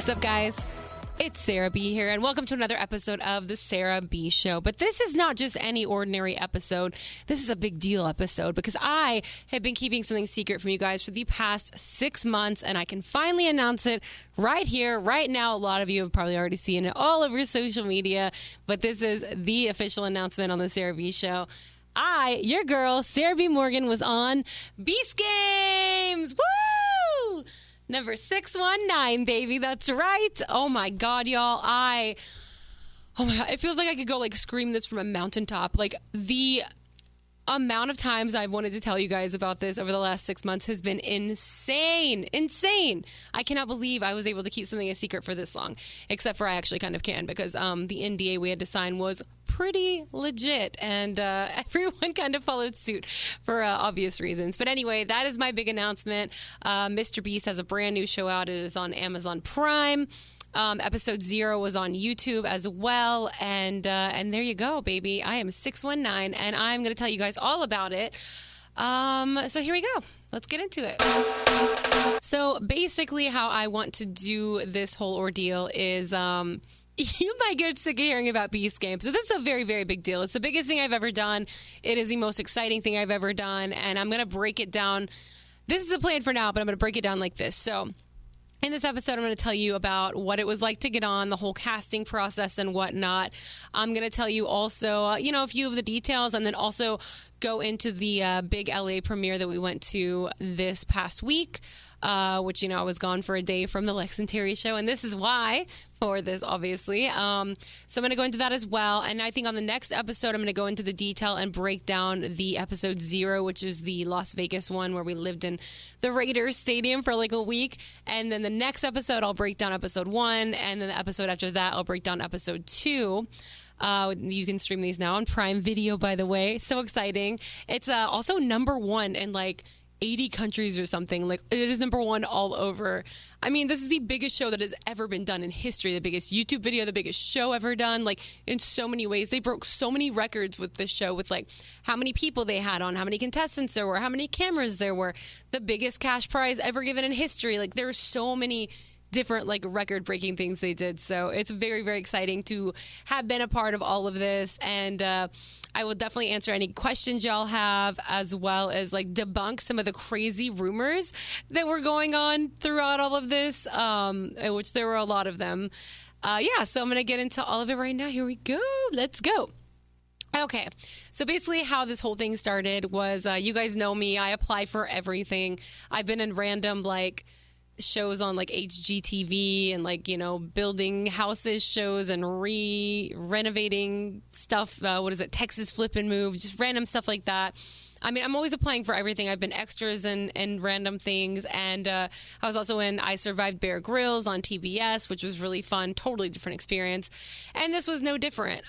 What's up, guys? It's Sarah B here, and welcome to another episode of The Sarah B Show. But this is not just any ordinary episode. This is a big deal episode because I have been keeping something secret from you guys for the past 6 months, and I can finally announce it right here, right now. A lot of you have probably already seen it all over social media, but this is the official announcement on The Sarah B Show. Your girl, Sarah B. Morgan, was on Beast Games. Woo! Number 619, baby. That's right. Oh my God, y'all. Oh my God. It feels like I could go scream this from a mountaintop. The amount of times I've wanted to tell you guys about this over the last 6 months has been insane. Insane. I cannot believe I was able to keep something a secret for this long, except for I actually kind of can because the NDA we had to sign was pretty legit, and everyone kind of followed suit for obvious reasons. But anyway, that is my big announcement. Mr. Beast has a brand new show out. It is on Amazon Prime. Episode 0 was on YouTube as well, and there you go, baby. I am 619, and I'm going to tell you guys all about it. So here we go. Let's get into it. So basically how I want to do this whole ordeal is... you might get sick of hearing about Beast Games. So this is a very, very big deal. It's the biggest thing I've ever done. It is the most exciting thing I've ever done. And I'm going to break it down. This is a plan for now, but I'm going to break it down like this. So in this episode, I'm going to tell you about what it was like to get on, the whole casting process and whatnot. I'm going to tell you also, a few of the details, and then also go into the big LA premiere that we went to this past week, which, I was gone for a day from the Lex and Terry show. And this is why for this, obviously. So I'm going to go into that as well. And I think on the next episode, I'm going to go into the detail and break down the episode 0, which is the Las Vegas one where we lived in the Raiders Stadium for a week. And then the next episode, I'll break down episode 1. And then the episode after that, I'll break down episode 2. You can stream these now on Prime Video, by the way. So exciting. It's also number 1 in 80 countries or something. It is number 1 all over. I mean, this is the biggest show that has ever been done in history, the biggest YouTube video, the biggest show ever done, in so many ways. They broke so many records with this show, with how many people they had on, how many contestants there were, how many cameras there were, the biggest cash prize ever given in history. There were so many different record-breaking things they did. So it's very, very exciting to have been a part of all of this. And I will definitely answer any questions y'all have, as well as debunk some of the crazy rumors that were going on throughout all of this, which there were a lot of them. So I'm going to get into all of it right now. Here we go. Let's go. Okay, so basically how this whole thing started was, you guys know me. I apply for everything. I've been in random, shows on HGTV and building houses shows and renovating stuff. Texas Flip and Move, just random stuff like that. I mean, I'm always applying for everything. I've been extras and random things. And I was also in I Survived Bear Grylls on TBS, which was really fun, totally different experience. And this was no different.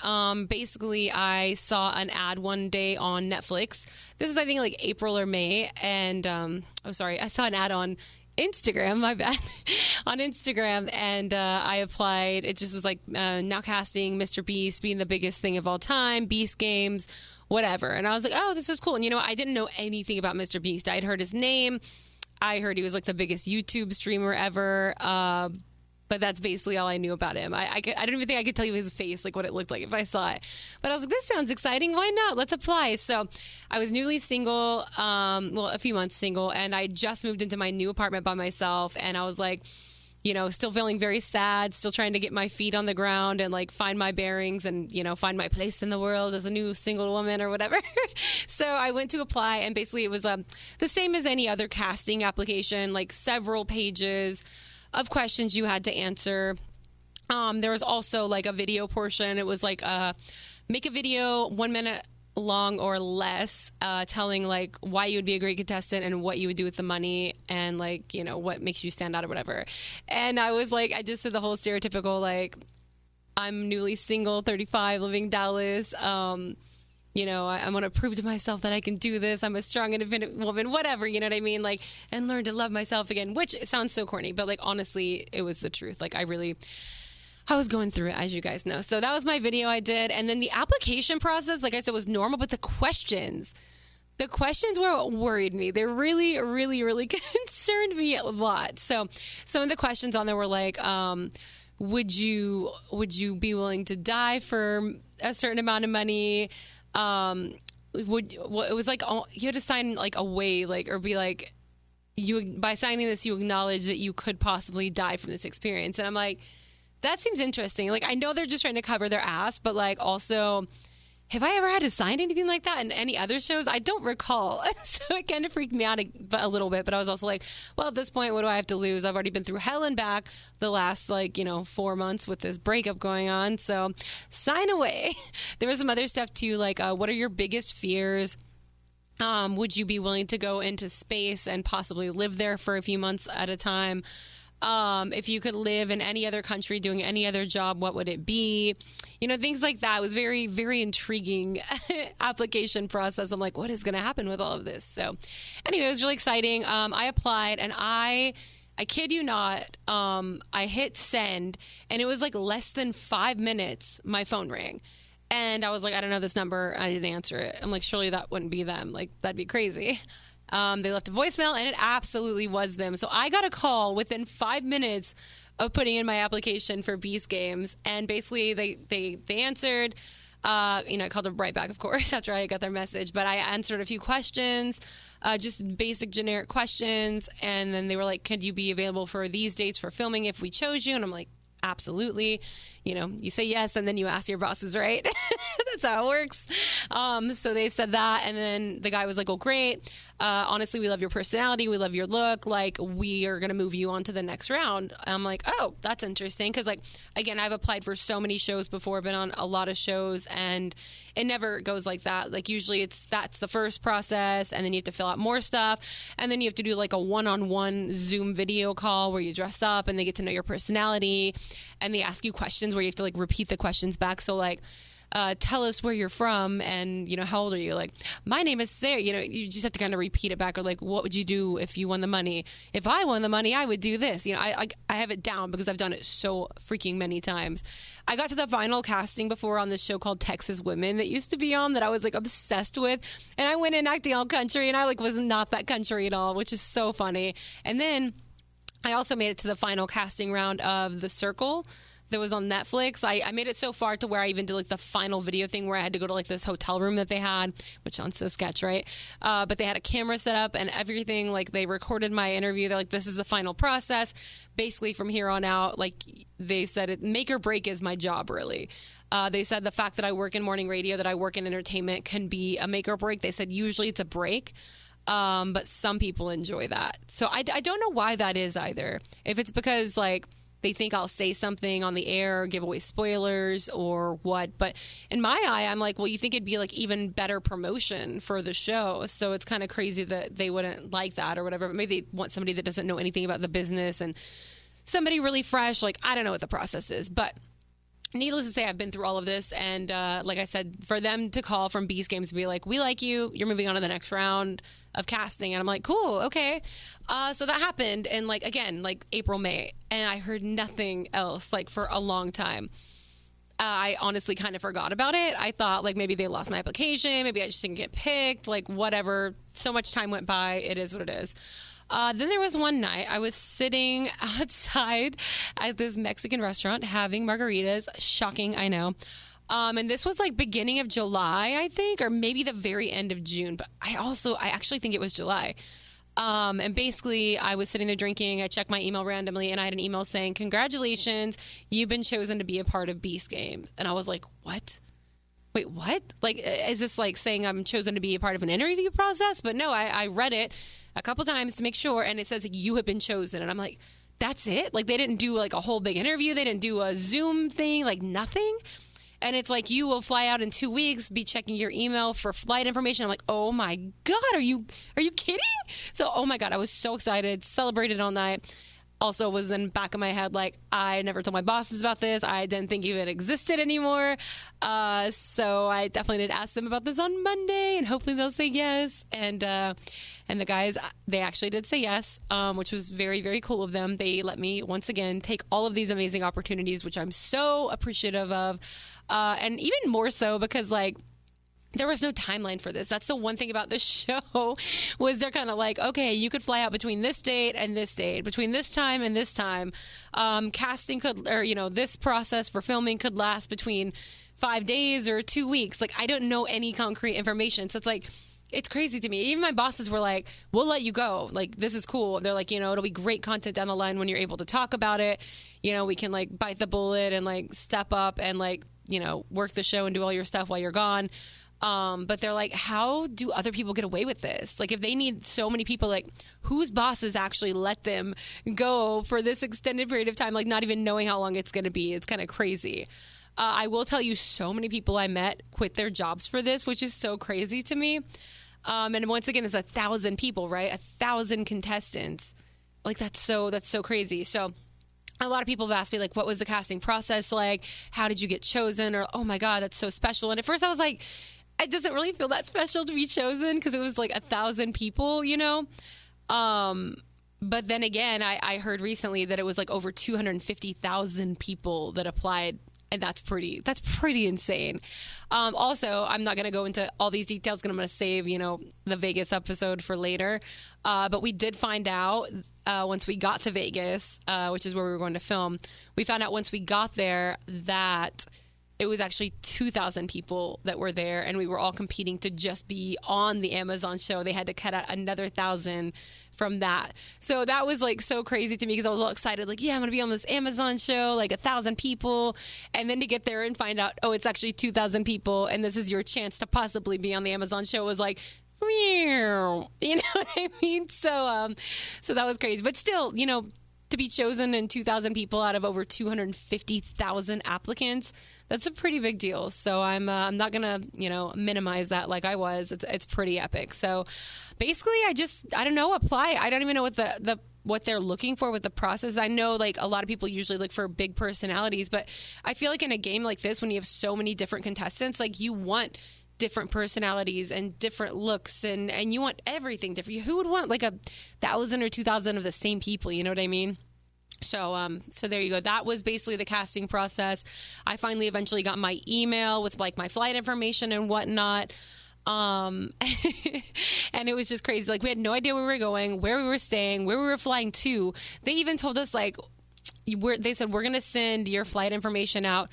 Basically, I saw an ad one day on Netflix. This is, I think, April or May. And, I saw an ad on Instagram, my bad, on Instagram, and I applied. It just was now casting Mr. Beast, being the biggest thing of all time, Beast Games, whatever. And I was like, oh, this is cool. And I didn't know anything about Mr. Beast. I had heard his name. I heard he was the biggest YouTube streamer ever. But that's basically all I knew about him. I don't even think I could tell you his face, what it looked like if I saw it. But I was like, this sounds exciting. Why not? Let's apply. So I was newly single, a few months single, and I just moved into my new apartment by myself. And I was still feeling very sad, still trying to get my feet on the ground and find my bearings and, find my place in the world as a new single woman or whatever. So I went to apply, and basically it was the same as any other casting application, several pages of questions you had to answer. There was also a video portion. It was make a video 1 minute long or less, telling why you would be a great contestant and what you would do with the money and what makes you stand out or whatever. And I was I just said the whole stereotypical I'm newly single, 35, living in Dallas. I want to prove to myself that I can do this. I'm a strong, independent woman, whatever, you know what I mean? And learn to love myself again, which sounds so corny, but honestly, it was the truth. I was going through it, as you guys know. So that was my video I did. And then the application process, like I said, was normal, but the questions the questions were what worried me. They really, really, really concerned me a lot. So some of the questions on there were like, would you be willing to die for a certain amount of money? It was like you had to sign like away, like, or be like, by signing this, you acknowledge that you could possibly die from this experience. And I'm like, that seems interesting. Like, I know they're just trying to cover their ass, but like, also, have I ever had to sign anything like that in any other shows? I don't recall. So it kind of freaked me out a little bit, but I was also like, well, at this point, what do I have to lose? I've already been through hell and back the last 4 months with this breakup going on. So sign away. There was some other stuff too, like, what are your biggest fears? Would you be willing to go into space and possibly live there for a few months at a time? If you could live in any other country doing any other job, what would it be? Things like that. It was very, very intriguing application process. I'm like, what is going to happen with all of this? So anyway, it was really exciting. I applied, and I kid you not, I hit send, and it was like less than 5 minutes, my phone rang. And I was like, I don't know this number. I didn't answer it. I'm like, surely that wouldn't be them. Like, that'd be crazy. They left a voicemail, and it absolutely was them. So I got a call within 5 minutes of putting in my application for Beast Games, and basically they answered. I called them right back, of course, after I got their message. But I answered a few questions, just basic generic questions, and then they were like, "Could you be available for these dates for filming if we chose you?" And I'm like, absolutely. You say yes, and then you ask your bosses, right? That's how it works. So they said that, and then the guy was like, "Oh, great. Honestly, we love your personality. We love your look. Like, we are going to move you on to the next round." I'm like, oh, that's interesting. Because, like, again, I've applied for so many shows before, been on a lot of shows, and it never goes like that. Like, usually that's the first process, and then you have to fill out more stuff, and then you have to do like a one-on-one Zoom video call where you dress up, and they get to know your personality, and they ask you questions where you have to like repeat the questions back. So like, tell us where you're from, and how old are you? Like, my name is Sarah. You just have to kind of repeat it back. Or like, what would you do if you won the money? If I won the money, I would do this. I have it down because I've done it so freaking many times. I got to the final casting before on this show called Texas Women that used to be on, that I was like obsessed with, and I went in acting all country, and I like was not that country at all, which is so funny. And then I also made it to the final casting round of The Circle that was on Netflix. I made it so far to where I even did like the final video thing where I had to go to like this hotel room that they had, which sounds so sketch, right? But they had a camera set up and everything. Like, they recorded my interview. They're like, this is the final process. Basically, from here on out, like, they said it, make or break is my job, really. They said the fact that I work in morning radio, that I work in entertainment, can be a make or break. They said usually it's a break. But some people enjoy that. So I don't know why that is either. If it's because like they think I'll say something on the air, give away spoilers or what. But in my eye, I'm like, well, you think it'd be like even better promotion for the show. So it's kind of crazy that they wouldn't like that or whatever. But maybe they want somebody that doesn't know anything about the business and somebody really fresh. Like, I don't know what the process is, but needless to say, I've been through all of this. And like I said, for them to call from Beast Games to be like, we like you, you're moving on to the next round of casting. And I'm like, cool, okay. So that happened. And like, again, like April, May. And I heard nothing else like for a long time. I honestly kind of forgot about it. I thought like maybe they lost my application. Maybe I just didn't get picked, like whatever. So much time went by. It is what it is. Then there was one night I was sitting outside at this Mexican restaurant having margaritas. Shocking, I know. And this was like beginning of July, I think, or maybe the very end of June. But I actually think it was July. And basically I was sitting there drinking. I checked my email randomly and I had an email saying, congratulations, you've been chosen to be a part of Beast Games. And I was like, what? Wait, what? Like, is this like saying I'm chosen to be a part of an interview process? But no, I read it a couple times to make sure, and it says you have been chosen. And I'm like, that's it? Like, they didn't do like a whole big interview. They didn't do a Zoom thing, like nothing. And it's like, you will fly out in 2 weeks, be checking your email for flight information. I'm like, oh my God, are you kidding? So, oh my God, I was so excited, celebrated all night. Also was in the back of my head, like, I never told my bosses about this. I didn't think it existed anymore. So I definitely did ask them about this on Monday, and hopefully they'll say yes. And the guys, they actually did say yes, which was very, very cool of them. They let me, once again, take all of these amazing opportunities, which I'm so appreciative of. And even more so because, like, there was no timeline for this. That's the one thing about the show was they're kind of like, okay, you could fly out between this date and this date, between this time and this time. Casting could, or, this process for filming could last between 5 days or 2 weeks. Like, I don't know any concrete information. So it's like, it's crazy to me. Even my bosses were like, we'll let you go. Like, this is cool. They're like, it'll be great content down the line when you're able to talk about it. We can like bite the bullet and like step up and like, work the show and do all your stuff while you're gone. But they're like, how do other people get away with this? Like, if they need so many people, like, whose bosses actually let them go for this extended period of time, like, not even knowing how long it's going to be? It's kind of crazy. I will tell you, so many people I met quit their jobs for this, which is so crazy to me. And once again, it's 1,000 people, right? 1,000 contestants. Like, that's so crazy. So a lot of people have asked me, like, what was the casting process like? How did you get chosen? Or, oh my God, that's so special. And at first I was like, it doesn't really feel that special to be chosen because it was like 1,000 people, But then again, I heard recently that it was like over 250,000 people that applied. And that's pretty insane. Also, I'm not going to go into all these details because I'm going to save, the Vegas episode for later. But we did find out once we got to Vegas, which is where we were going to film, we found out once we got there that it was actually 2,000 people that were there, and we were all competing to just be on the Amazon show. They had to cut out another 1,000 from that. So that was like so crazy to me because I was all excited, like, yeah, I'm going to be on this Amazon show, like 1,000 people. And then to get there and find out, oh, it's actually 2,000 people, and this is your chance to possibly be on the Amazon show was like, meow. You know what I mean? So that was crazy. But still, to be chosen in 2,000 people out of over 250,000 applicants, that's a pretty big deal. So I'm not gonna minimize that like I was. It's pretty epic. So basically, I don't know, apply. I don't even know what they're looking for with the process. I know like a lot of people usually look for big personalities, but I feel like in a game like this, when you have so many different contestants, like you want different personalities and different looks and you want everything different. Who would want like 1,000 or 2,000 of the same people? You know what I mean? So there you go. That was basically the casting process. I finally eventually got my email with like my flight information and whatnot. And it was just crazy. Like we had no idea where we were going, where we were staying, where we were flying to. They even told us like, they said, we're going to send your flight information out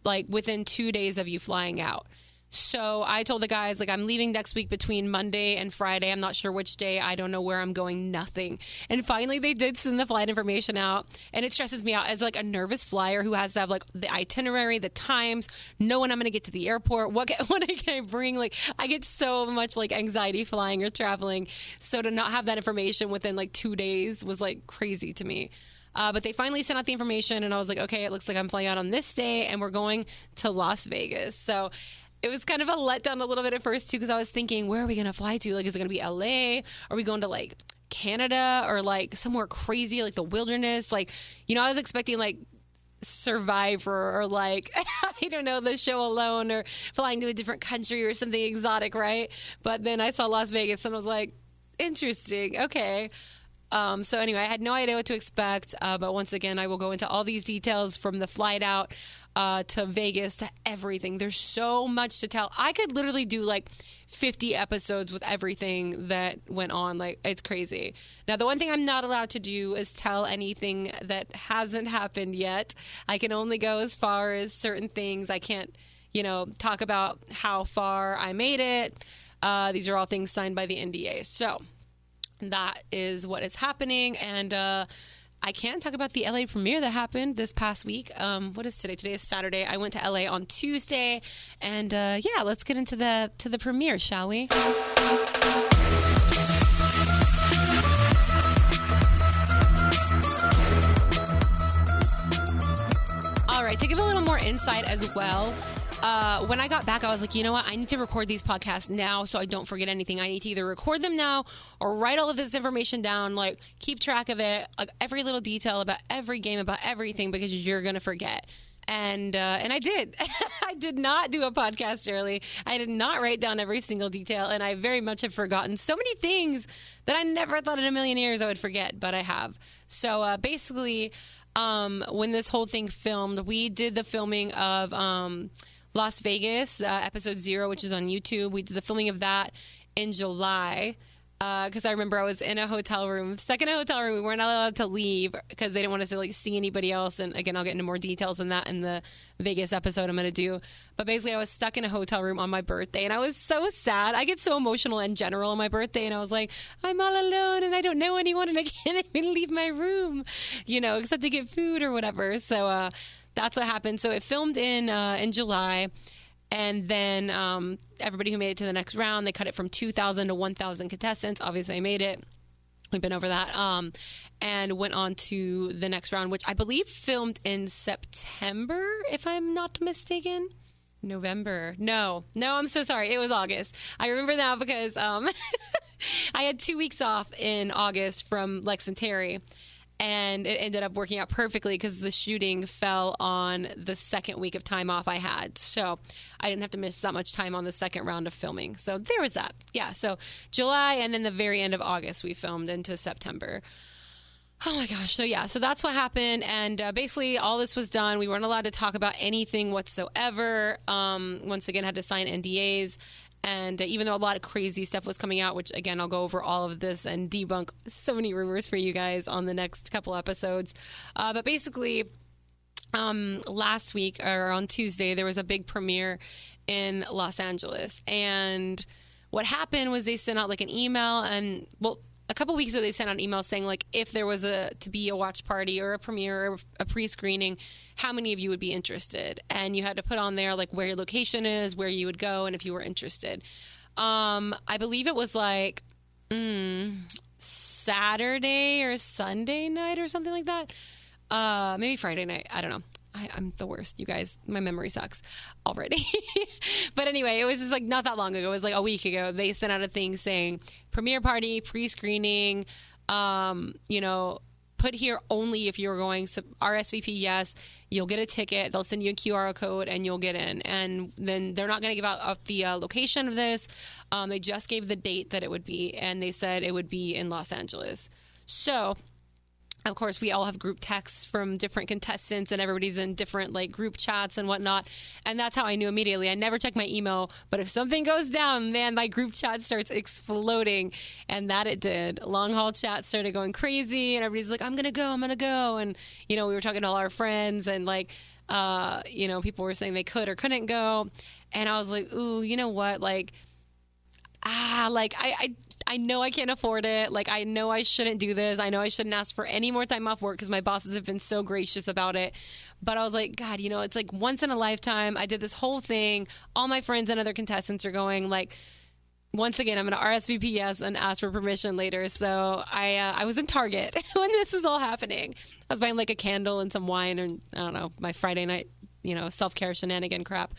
like within 2 days of you flying out. So I told the guys, like, I'm leaving next week between Monday and Friday. I'm not sure which day. I don't know where I'm going. Nothing. And finally, they did send the flight information out. And it stresses me out as, like, a nervous flyer who has to have, like, the itinerary, the times, know when I'm going to get to the airport. What can I bring? Like, I get so much, like, anxiety flying or traveling. So to not have that information within, like, 2 days was, like, crazy to me. But they finally sent out the information. And I was like, okay, it looks like I'm flying out on this day. And we're going to Las Vegas. So it was kind of a letdown a little bit at first, too, because I was thinking, where are we going to fly to? Like, is it going to be LA? Are we going to, like, Canada or, like, somewhere crazy, like the wilderness? Like, I was expecting, like, Survivor or, like, I don't know, the show Alone or flying to a different country or something exotic, right? But then I saw Las Vegas and I was like, interesting. Okay. So anyway, I had no idea what to expect. But once again, I will go into all these details from the flight out to Vegas to everything. There's so much to tell. I could literally do like 50 episodes with everything that went on. Like, it's crazy. Now, the one thing I'm not allowed to do is tell anything that hasn't happened yet. I can only go as far as certain things. I can't, talk about how far I made it. These are all things signed by the NDA. So that is what is happening. And I can talk about the LA premiere that happened this past week. What is today? Today is Saturday. I went to LA on Tuesday. And yeah, let's get into the premiere, shall we? All right, to give a little more insight as well, when I got back, I was like, you know what? I need to record these podcasts now so I don't forget anything. I need to either record them now or write all of this information down, like keep track of it, like every little detail about every game, about everything, because you're going to forget. And I did. I did not do a podcast early. I did not write down every single detail, and I very much have forgotten so many things that I never thought in a million years I would forget, but I have. So basically, when this whole thing filmed, we did the filming of Las Vegas, episode 0, which is on YouTube. We did the filming of that in July. Because I remember I was in a hotel room, stuck in a hotel room. We weren't allowed to leave because they didn't want us to like see anybody else. And again, I'll get into more details on that in the Vegas episode I'm going to do. But basically, I was stuck in a hotel room on my birthday, and I was so sad. I get so emotional in general on my birthday, and I was like, I'm all alone, and I don't know anyone, and I can't even leave my room, except to get food or whatever. So that's what happened. So it filmed in July. And then everybody who made it to the next round, they cut it from 2,000 to 1,000 contestants. Obviously, I made it. We've been over that. And went on to the next round, which I believe filmed in September, if I'm not mistaken. November. No, I'm so sorry. It was August. I remember now because I had 2 weeks off in August from Lex and Terry. And it ended up working out perfectly because the shooting fell on the second week of time off I had. So I didn't have to miss that much time on the second round of filming. So there was that. Yeah, so July and then the very end of August we filmed into September. Oh my gosh. So yeah, so that's what happened. And basically all this was done. We weren't allowed to talk about anything whatsoever. Once again, had to sign NDAs. And even though a lot of crazy stuff was coming out, which again, I'll go over all of this and debunk so many rumors for you guys on the next couple episodes. But basically, last week or on Tuesday, there was a big premiere in Los Angeles. And what happened was they sent out like an email and, well, a couple weeks ago, they sent out an email saying, like, if there was to be a watch party or a premiere or a pre-screening, how many of you would be interested? And you had to put on there, like, where your location is, where you would go, and if you were interested. I believe it was, like, Saturday or Sunday night or something like that. Maybe Friday night. I don't know. I'm the worst, you guys. My memory sucks already. But anyway, it was just like not that long ago. It was like a week ago. They sent out a thing saying premiere party, pre-screening, put here only if you're going. So RSVP, yes. You'll get a ticket. They'll send you a QR code and you'll get in. And then they're not going to give out the location of this. They just gave the date that it would be. And they said it would be in Los Angeles. So of course, we all have group texts from different contestants and everybody's in different like group chats and whatnot. And that's how I knew immediately. I never check my email, but if something goes down, man, my group chat starts exploding. And that it did. Long haul chat started going crazy and everybody's like, I'm going to go. And, we were talking to all our friends and like, people were saying they could or couldn't go. And I was like, ooh, you know what? I know I can't afford it. Like, I know I shouldn't do this. I know I shouldn't ask for any more time off work because my bosses have been so gracious about it. But I was like, God, it's like once in a lifetime. I did this whole thing. All my friends and other contestants are going. Like, once again, I'm going to RSVP yes and ask for permission later. So I was in Target when this was all happening. I was buying like a candle and some wine and I don't know, my Friday night, self-care shenanigan crap.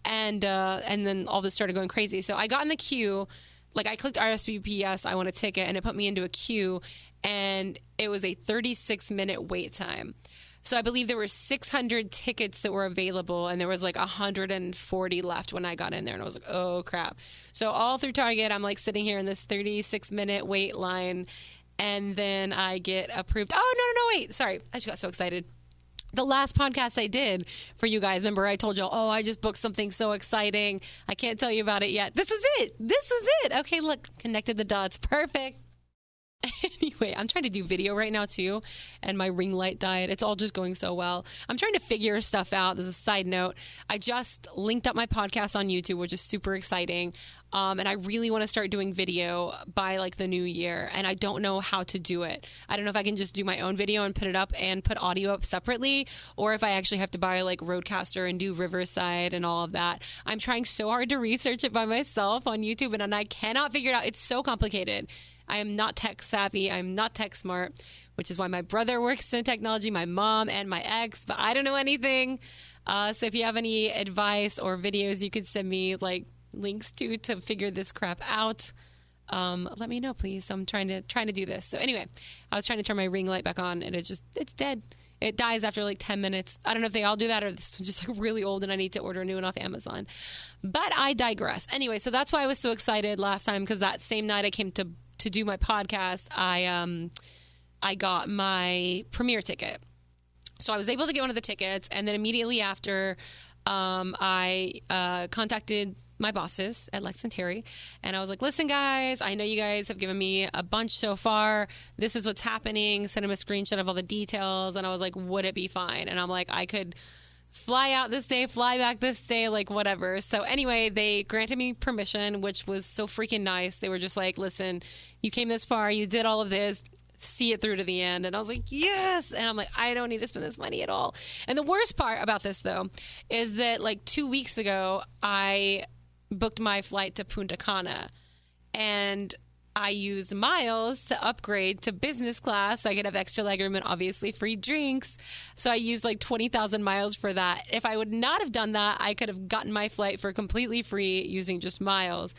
And then all this started going crazy. So I got in the queue. Like, I clicked RSVP, yes, I want a ticket, and it put me into a queue, and it was a 36-minute wait time. So I believe there were 600 tickets that were available, and there was like 140 left when I got in there, and I was like, oh, crap. So all through Target, I'm like sitting here in this 36-minute wait line, and then I get approved. Oh, no, wait. Sorry. I just got so excited. The last podcast I did for you guys, remember I told y'all, I just booked something so exciting. I can't tell you about it yet. This is it. Okay, look, connected the dots. Perfect. Anyway, I'm trying to do video right now too, and my ring light died. It's all just going so well. I'm trying to figure stuff out. There's a side note. I just linked up my podcast on YouTube, which is super exciting. And I really want to start doing video by like the new year. And I don't know how to do it. I don't know if I can just do my own video and put it up and put audio up separately, or if I actually have to buy like Rodecaster and do Riverside and all of that. I'm trying so hard to research it by myself on YouTube, and I cannot figure it out. It's so complicated. I am not tech savvy. I'm not tech smart, which is why my brother works in technology, my mom and my ex, but I don't know anything. So if you have any advice or videos you could send me like links to figure this crap out, let me know, please. I'm trying to do this. So anyway, I was trying to turn my ring light back on and it's dead. It dies after like 10 minutes. I don't know if they all do that or this is just like really old and I need to order a new one off Amazon. But I digress. Anyway, so that's why I was so excited last time, because that same night I came to do my podcast, I got my premiere ticket. So I was able to get one of the tickets, and then immediately after, I contacted my bosses at Lex and Terry, and I was like, listen, guys, I know you guys have given me a bunch so far. This is what's happening. Send them a screenshot of all the details. And I was like, would it be fine? And I'm like, I could fly out this day, fly back this day, like whatever. So anyway, they granted me permission, which was so freaking nice. They were just like, listen, you came this far, you did all of this, see it through to the end. And I was like, yes. And I'm like, I don't need to spend this money at all. And the worst part about this, though, is that like 2 weeks ago, I booked my flight to Punta Cana, and I used miles to upgrade to business class. I could have extra legroom and obviously free drinks. So I used like 20,000 miles for that. If I would not have done that, I could have gotten my flight for completely free using just miles.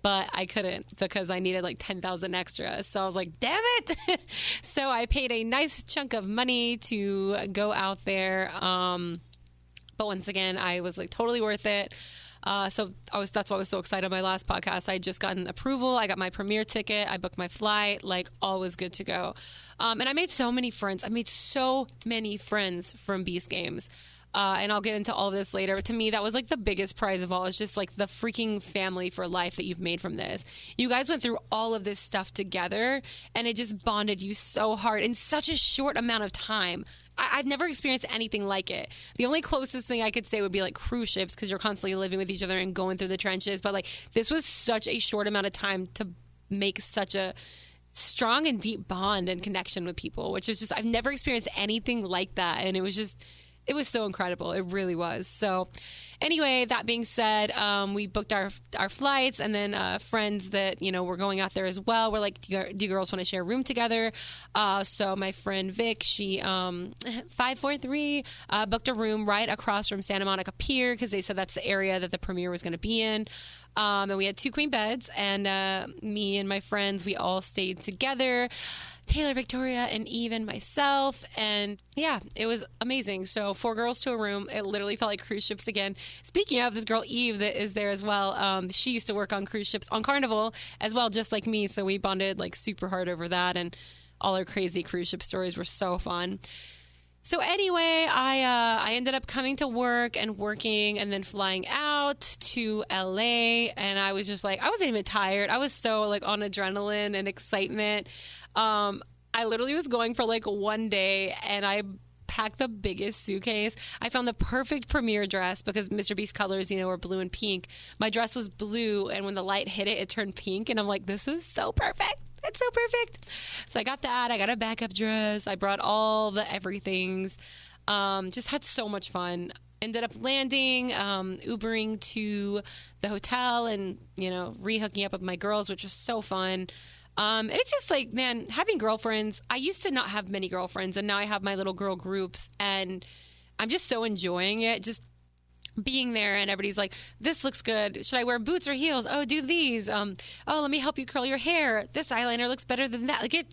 But I couldn't because I needed like 10,000 extra. So I was like, damn it. So I paid a nice chunk of money to go out there. But once again, I was like totally worth it. That's why I was so excited on my last podcast. I just gotten approval. I got my premiere ticket. I booked my flight, like all was good to go. And I made so many friends. I made so many friends from Beast Games. And I'll get into all this later. But to me, that was like the biggest prize of all. It's just like the freaking family for life that you've made from this. You guys went through all of this stuff together, and it just bonded you so hard in such a short amount of time. I've never experienced anything like it. The only closest thing I could say would be like cruise ships, because you're constantly living with each other and going through the trenches. But like this was such a short amount of time to make such a strong and deep bond and connection with people, which is just, I've never experienced anything like that. And it was so incredible. It really was. So anyway, that being said, we booked our flights, and then friends that, were going out there as well. We're like, do you girls want to share a room together? So my friend Vic, she 543 booked a room right across from Santa Monica Pier, because they said that's the area that the premiere was going to be in. And we had 2 queen beds, and me and my friends, we all stayed together. Taylor, Victoria, and Eve and myself. And yeah, it was amazing. So 4 girls to a room. It literally felt like cruise ships again. Speaking of, this girl Eve that is there as well, she used to work on cruise ships on Carnival as well, just like me. So we bonded like super hard over that, and all our crazy cruise ship stories were so fun. So anyway, I ended up coming to work and working, and then flying out to LA, and I was just like, I wasn't even tired. I was so like on adrenaline and excitement. I literally was going for like 1 day, and I packed the biggest suitcase. I found the perfect premiere dress, because Mr. Beast colors, were blue and pink. My dress was blue, and when the light hit it, it turned pink, and I'm like, this is so perfect. It's so perfect. So I got that. I got a backup dress. I brought all the everythings. Just had so much fun. Ended up landing, Ubering to the hotel, and, re-hooking up with my girls, which was so fun. It's just like, man, having girlfriends. I used to not have many girlfriends, and now I have my little girl groups, and I'm just so enjoying it. Just being there, and everybody's like, this looks good. Should I wear boots or heels? Oh, do these. Oh, let me help you curl your hair. This eyeliner looks better than that. Like it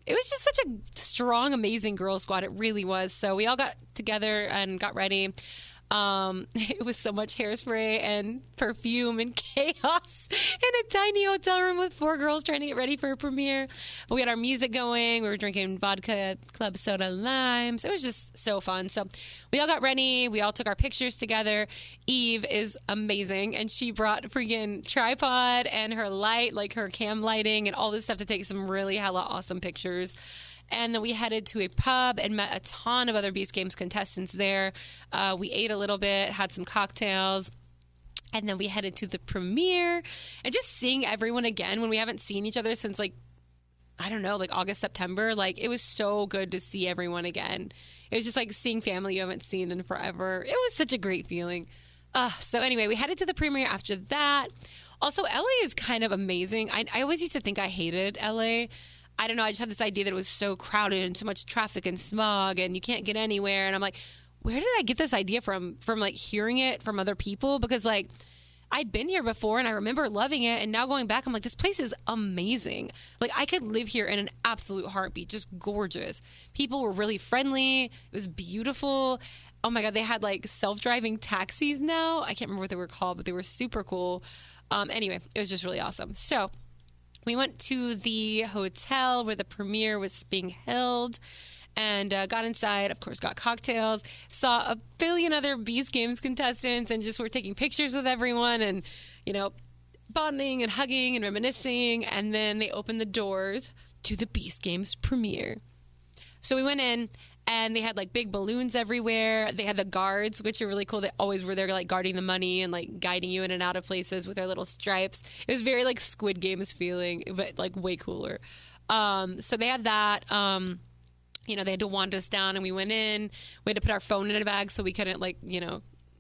was just such a strong, amazing girl squad. It really was. So we all got together and got ready. It was so much hairspray and perfume and chaos in a tiny hotel room with 4 girls trying to get ready for a premiere. But we had our music going. We were drinking vodka, club soda, limes. It was just so fun. So we all got ready. We all took our pictures together. Eve is amazing, and she brought a freaking tripod and her light, like her cam lighting and all this stuff to take some really hella awesome pictures. And then we headed to a pub and met a ton of other Beast Games contestants there. We ate a little bit, had some cocktails, and then we headed to the premiere. And just seeing everyone again when we haven't seen each other since, like, I don't know, like August, September. Like, it was so good to see everyone again. It was just like seeing family you haven't seen in forever. It was such a great feeling. So anyway, we headed to the premiere after that. Also, LA is kind of amazing. I always used to think I hated LA. I don't know. I just had this idea that it was so crowded and so much traffic and smog, and you can't get anywhere. And I'm like, where did I get this idea from like hearing it from other people? Because like I'd been here before and I remember loving it. And now going back, I'm like, this place is amazing. Like I could live here in an absolute heartbeat. Just gorgeous. People were really friendly. It was beautiful. Oh my God. They had like self-driving taxis now. I can't remember what they were called, but they were super cool. Anyway, it was just really awesome. So we went to the hotel where the premiere was being held, and got inside, of course, got cocktails, saw a billion other Beast Games contestants, and just were taking pictures with everyone and, bonding and hugging and reminiscing. And then they opened the doors to the Beast Games premiere. So we went in, and they had like big balloons everywhere. They had the guards, which are really cool. They always were there like guarding the money and like guiding you in and out of places with their little stripes. It was very like Squid Games feeling, but like way cooler. So they had that. They had to wand us down, and we went in. We had to put our phone in a bag so we couldn't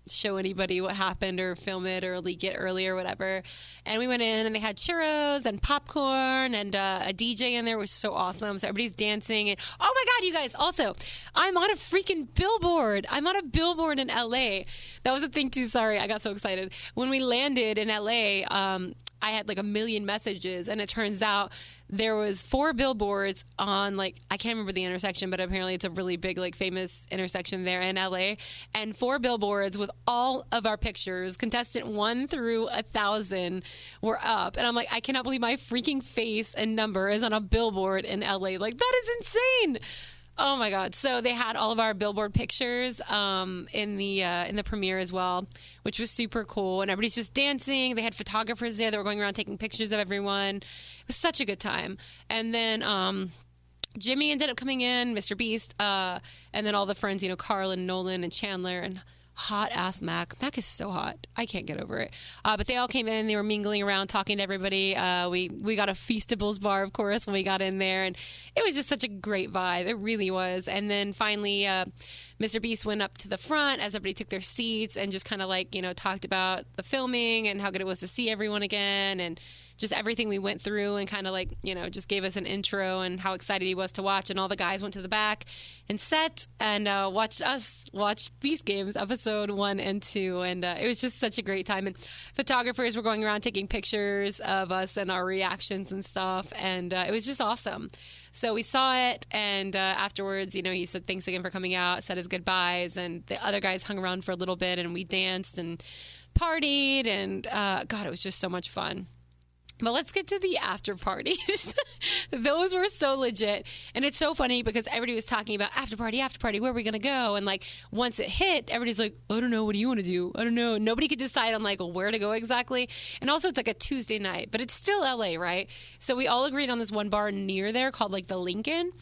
show anybody what happened or film it or leak it early or whatever. And we went in, and they had churros and popcorn and a DJ in there, which was so awesome. So everybody's dancing. And oh my God, you guys, also, I'm on a freaking billboard. I'm on a billboard in LA. That was a thing too. Sorry, I got so excited. When we landed in LA, I had like a million messages, and it turns out there was 4 billboards on I can't remember the intersection, but apparently it's a really big famous intersection there in LA, and 4 billboards with all of our pictures, contestant 1 through 1,000 were up. And I'm like, I cannot believe my freaking face and number is on a billboard in LA. That is insane. Oh my God. So they had all of our billboard pictures in the premiere as well, which was super cool. And everybody's just dancing. They had photographers there that were going around taking pictures of everyone. It was such a good time. And then Jimmy ended up coming in, Mr. Beast, and then all the friends, Carl and Nolan and Chandler and hot ass Mac. Mac is so hot. I can't get over it. But they all came in. They were mingling around, talking to everybody. We got a Feastables bar, of course, when we got in there. And it was just such a great vibe. It really was. And then finally, Mr. Beast went up to the front as everybody took their seats and just kind of talked about the filming and how good it was to see everyone again and just everything we went through, and kind of just gave us an intro and how excited he was to watch. And all the guys went to the back and sat and watched us watch Beast Games episode 1 and 2. And it was just such a great time. And photographers were going around taking pictures of us and our reactions and stuff. And it was just awesome. So we saw it, and afterwards, he said thanks again for coming out, said his goodbyes, and the other guys hung around for a little bit, and we danced and partied, and God, it was just so much fun. But let's get to the after parties. Those were so legit. And it's so funny because everybody was talking about after party, where are we going to go? And once it hit, everybody's like, I don't know. What do you want to do? I don't know. Nobody could decide on where to go exactly. And also it's a Tuesday night, but it's still LA, right? So we all agreed on this one bar near there called the Lincoln.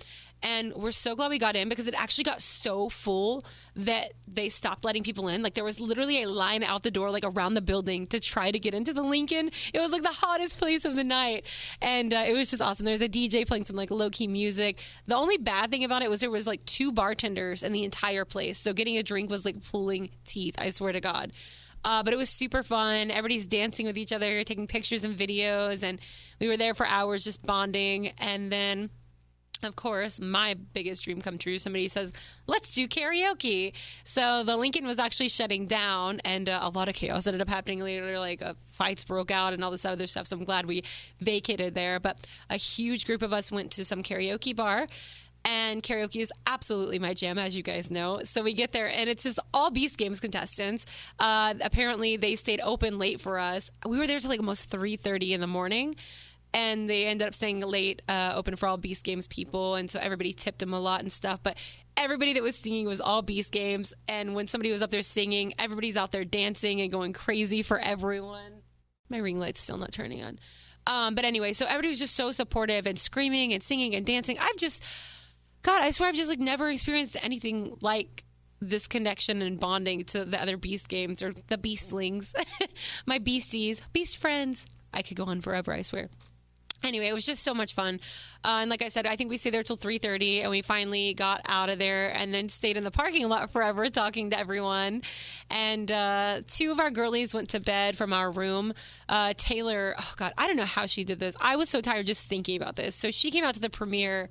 And we're so glad we got in because it actually got so full that they stopped letting people in. There was literally a line out the door, around the building to try to get into the Lincoln. It was the hottest place of the night. And it was just awesome. There was a DJ playing some low-key music. The only bad thing about it was there was 2 bartenders in the entire place. So getting a drink was pulling teeth, I swear to God. But it was super fun. Everybody's dancing with each other, taking pictures and videos. And we were there for hours just bonding. And then, of course, my biggest dream come true. Somebody says, let's do karaoke. So the Lincoln was actually shutting down, and a lot of chaos ended up happening later. Fights broke out and all this other stuff. So I'm glad we vacated there. But a huge group of us went to some karaoke bar. And karaoke is absolutely my jam, as you guys know. So we get there, and it's just all Beast Games contestants. Apparently, they stayed open late for us. We were there till almost 3:30 in the morning. And they ended up staying late, open for all Beast Games people. And so everybody tipped them a lot and stuff. But everybody that was singing was all Beast Games. And when somebody was up there singing, everybody's out there dancing and going crazy for everyone. My ring light's still not turning on. But anyway, so everybody was just so supportive and screaming and singing and dancing. I swear I've just never experienced anything like this connection and bonding to the other Beast Games or the Beastlings. My beasties, Beast friends. I could go on forever, I swear. Anyway, it was just so much fun. And like I said, I think we stayed there till 3:30, and we finally got out of there and then stayed in the parking lot forever talking to everyone. And 2 of our girlies went to bed from our room. Taylor, oh God, I don't know how she did this. I was so tired just thinking about this. So she came out to the premiere,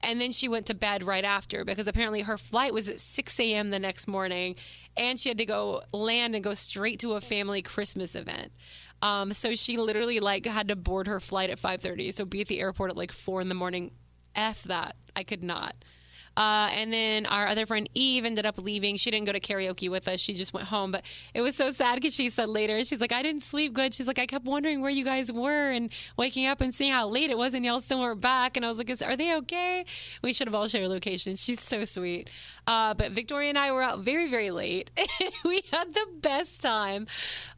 and then she went to bed right after because apparently her flight was at 6 a.m. the next morning, and she had to go land and go straight to a family Christmas event. So she literally had to board her flight at 5:30. So be at the airport at 4 in the morning. F that. I could not. And then our other friend Eve ended up leaving. She didn't go to karaoke with us. She just went home. But it was so sad because she said later, she's like, I didn't sleep good. She's like, I kept wondering where you guys were and waking up and seeing how late it was and y'all still weren't back. And I was like, are they okay? We should have all shared locations. She's so sweet. But Victoria and I were out very, very late. We had the best time.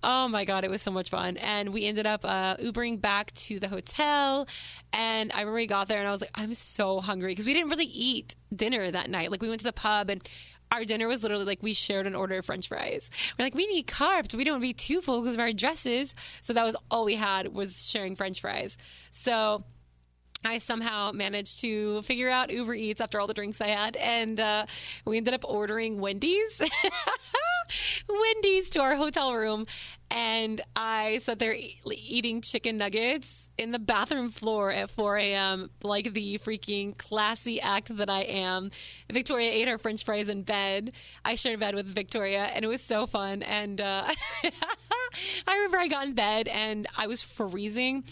Oh my God, it was so much fun. And we ended up Ubering back to the hotel. And I remember we got there and I was like, I'm so hungry because we didn't really eat dinner that night. Like we went to the pub and our dinner was literally like we shared an order of French fries. We're like, we need carbs. We don't want to be too full because of our dresses. So that was all we had was sharing French fries. So I somehow managed to figure out Uber Eats after all the drinks I had. And we ended up ordering Wendy's. Wendy's to our hotel room. And I sat there eating chicken nuggets in the bathroom floor at 4 a.m. like the freaking classy act that I am. Victoria ate her French fries in bed. I shared a bed with Victoria, and it was so fun. And I remember I got in bed, and I was freezing.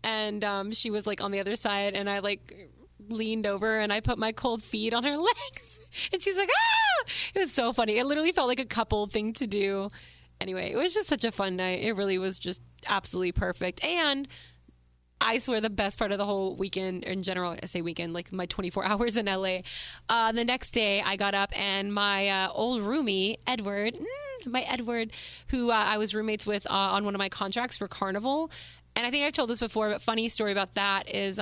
And she was like on the other side, and I like leaned over and I put my cold feet on her legs. And she's like, ah! It was so funny. It literally felt like a couple thing to do. Anyway, it was just such a fun night. It really was just absolutely perfect. And I swear the best part of the whole weekend, in general, I say weekend, like my 24 hours in LA. The next day I got up and my old roomie, Edward, who I was roommates with on one of my contracts for Carnival. And I think I've told this before, but funny story about that is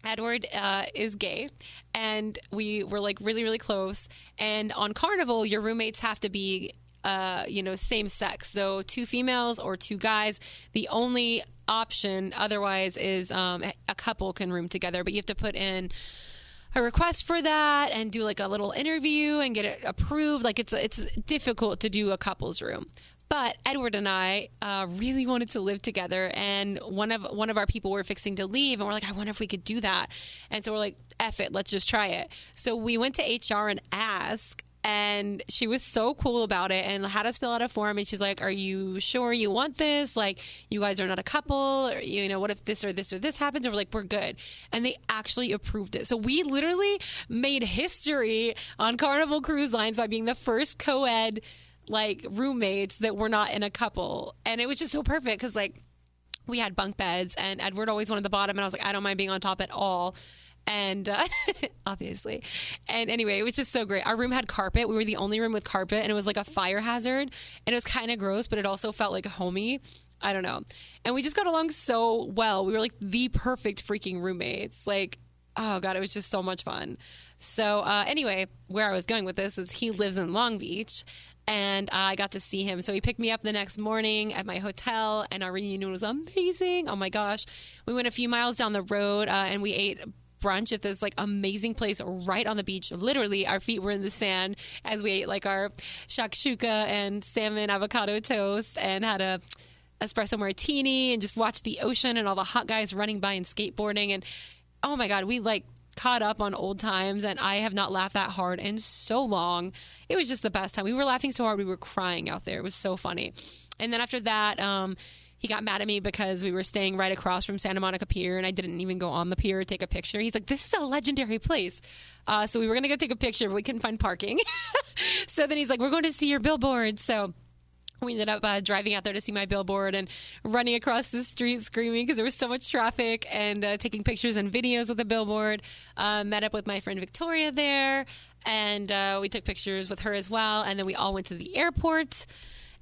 Edward is gay, and we were like really, really close. And on Carnival, your roommates have to be, same sex. So 2 females or 2 guys. The only option otherwise is a couple can room together, but you have to put in a request for that and do like a little interview and get it approved. Like it's difficult to do a couple's room. But Edward and I really wanted to live together, and one of our people were fixing to leave, and we're like, I wonder if we could do that. And so we're like, F it, let's just try it. So we went to HR and asked, and she was so cool about it and had us fill out a form. And she's like, are you sure you want this? Like, you guys are not a couple, or, what if this or this or this happens? And we're like, we're good. And they actually approved it. So we literally made history on Carnival Cruise Lines by being the first co-ed like roommates that were not in a couple. And it was just so perfect because like we had bunk beds and Edward always wanted the bottom, and I was like, I don't mind being on top at all. And obviously, and anyway, it was just so great. Our room had carpet. We were the only room with carpet, and it was like a fire hazard, and it was kind of gross, but it also felt like homey. I don't know. And we just got along so well. We were like the perfect freaking roommates. Like, oh God, it was just so much fun. So anyway, where I was going with this is he lives in Long Beach, and I got to see him. So he picked me up the next morning at my hotel, and our reunion was amazing. Oh my gosh. We went a few miles down the road and we ate brunch at this like amazing place right on the beach. Literally, our feet were in the sand as we ate like our shakshuka and salmon avocado toast and had a espresso martini and just watched the ocean and all the hot guys running by and skateboarding. And oh my God, we like caught up on old times, and I have not laughed that hard in so long. It was just the best time. We were laughing so hard we were crying out there. It was so funny. And then after that, he got mad at me because we were staying right across from Santa Monica Pier, and I didn't even go on the pier to take a picture. He's like, this is a legendary place. So we were going to go take a picture, but we couldn't find parking. So then he's like, we're going to see your billboard. So we ended up driving out there to see my billboard and running across the street screaming because there was so much traffic, and taking pictures and videos of the billboard. Met up with my friend Victoria there, and we took pictures with her as well. And then we all went to the airport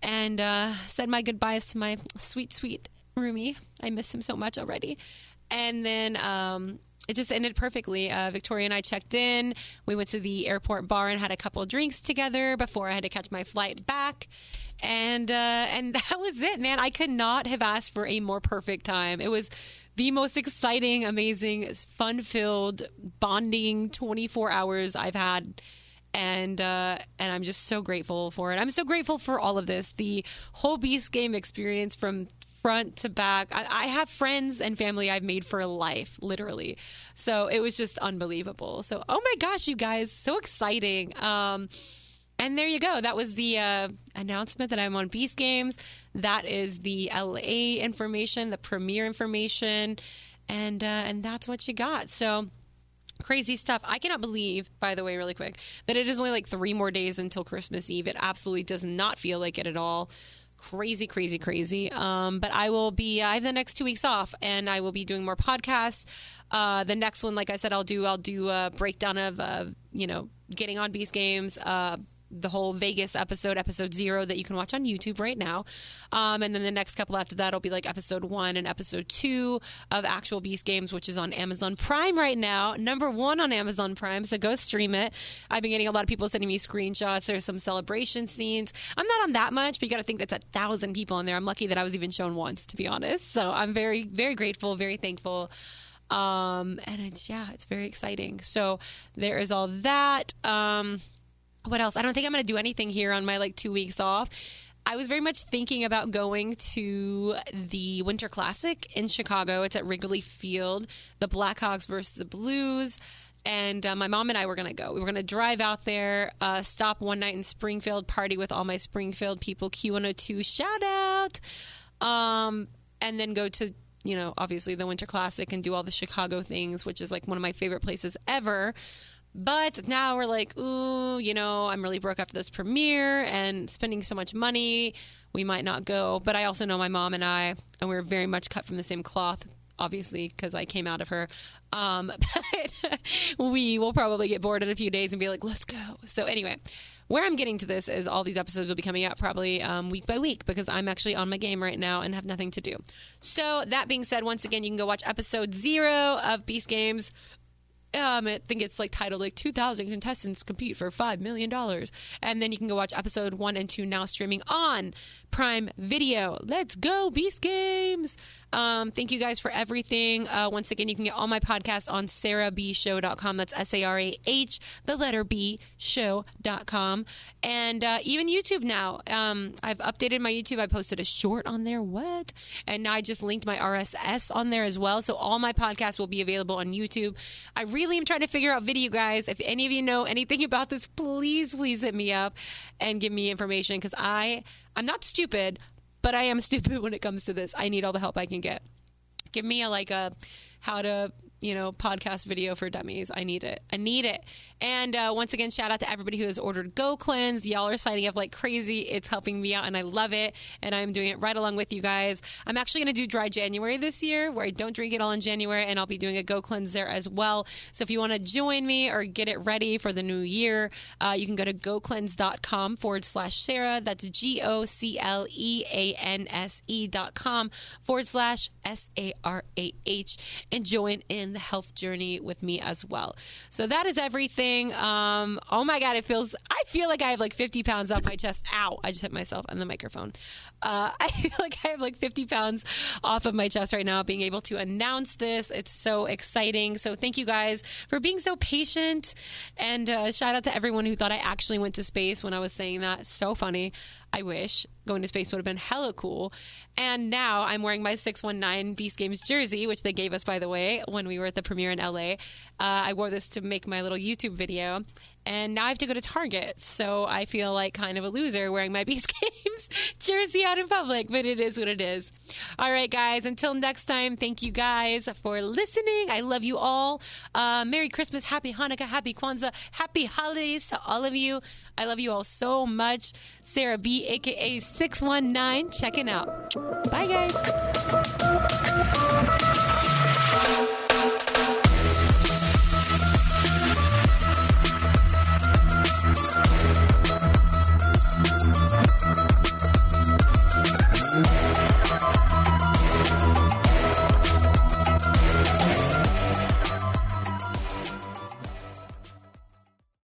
and said my goodbyes to my sweet, sweet roomie. I miss him so much already. And then it just ended perfectly. Victoria and I checked in. We went to the airport bar and had a couple of drinks together before I had to catch my flight back. And that was it, man. I could not have asked for a more perfect time. It was the most exciting, amazing, fun-filled, bonding 24 hours I've had. And I'm just so grateful for it. I'm so grateful for all of this. The whole Beast Game experience from front to back. I have friends and family I've made for life, literally. So it was just unbelievable. So, oh my gosh, you guys, so exciting. And there you go. That was the announcement that I'm on Beast Games. That is the LA information, the premiere information, and that's what you got. So Crazy stuff. I cannot believe, by the way, really quick, that it is only like 3 more days until Christmas Eve. It absolutely does not feel like it at all. Crazy, crazy, crazy. But I have the next 2 weeks off, and I will be doing more podcasts. The next one, like I said, I'll do a breakdown of, getting on Beast Games, the whole Vegas episode 0 that you can watch on YouTube right now. And then the next couple after that will be like episode 1 and episode 2 of actual Beast Games, which is on Amazon Prime right now. Number 1 on Amazon Prime. So go stream it. I've been getting a lot of people sending me screenshots. There's some celebration scenes. I'm not on that much, but you got to think that's 1,000 people in there. I'm lucky that I was even shown once, to be honest. So I'm very, very grateful, very thankful. And it's very exciting. So there is all that. What else? I don't think I'm going to do anything here on my 2 weeks off. I was very much thinking about going to the Winter Classic in Chicago. It's at Wrigley Field, the Blackhawks versus the Blues. And my mom and I were going to go. We were going to drive out there, stop one night in Springfield, party with all my Springfield people, Q102, shout out. And then go to, obviously the Winter Classic and do all the Chicago things, which is one of my favorite places ever. But now we're like, ooh, I'm really broke after this premiere and spending so much money. We might not go. But I also know my mom and we're very much cut from the same cloth, obviously, because I came out of her. But we will probably get bored in a few days and be like, let's go. So anyway, where I'm getting to this is all these episodes will be coming out probably week by week because I'm actually on my game right now and have nothing to do. So that being said, once again, you can go watch episode 0 of Beast Games. I think it's titled 2,000 contestants compete for $5 million. And then you can go watch episode 1 and 2 now streaming on Prime Video. Let's go, Beast Games. Thank you guys for everything. Once again, you can get all my podcasts on sarahbshow.com. That's SARAH, the letter B, show.com. And even YouTube now. I've updated my YouTube. I posted a short on there. What? And now I just linked my RSS on there as well. So all my podcasts will be available on YouTube. I really am trying to figure out video, guys. If any of you know anything about this, please hit me up and give me information because I'm not stupid, but I am stupid when it comes to this. I need all the help I can get. Give me a how to, podcast video for dummies. I need it. And once again, shout out to everybody who has ordered Go Cleanse. Y'all are signing up like crazy. It's helping me out and I love it. And I'm doing it right along with you guys. I'm actually going to do Dry January this year where I don't drink it all in January and I'll be doing a Go Cleanse there as well. So if you want to join me or get it ready for the new year, you can go to gocleanse.com/Sarah. That's GOCLEANSE.com/SARAH and join in the health journey with me as well. So that is everything. Oh my God, I feel like I have 50 pounds off my chest. Ow, I just hit myself on the microphone. I feel like I have 50 pounds off of my chest right now being able to announce this. It's so exciting. So thank you guys for being so patient and shout out to everyone who thought I actually went to space when I was saying that. So funny. I wish going to space would have been hella cool. And now I'm wearing my 619 Beast Games jersey, which they gave us, by the way, when we were at the premiere in LA. I wore this to make my little YouTube video. And now I have to go to Target. So I feel like kind of a loser wearing my Beast Games jersey out in public. But it is what it is. All right, guys. Until next time, thank you guys for listening. I love you all. Merry Christmas. Happy Hanukkah. Happy Kwanzaa. Happy holidays to all of you. I love you all so much. Sarah B, a.k.a. 619, checking out. Bye, guys.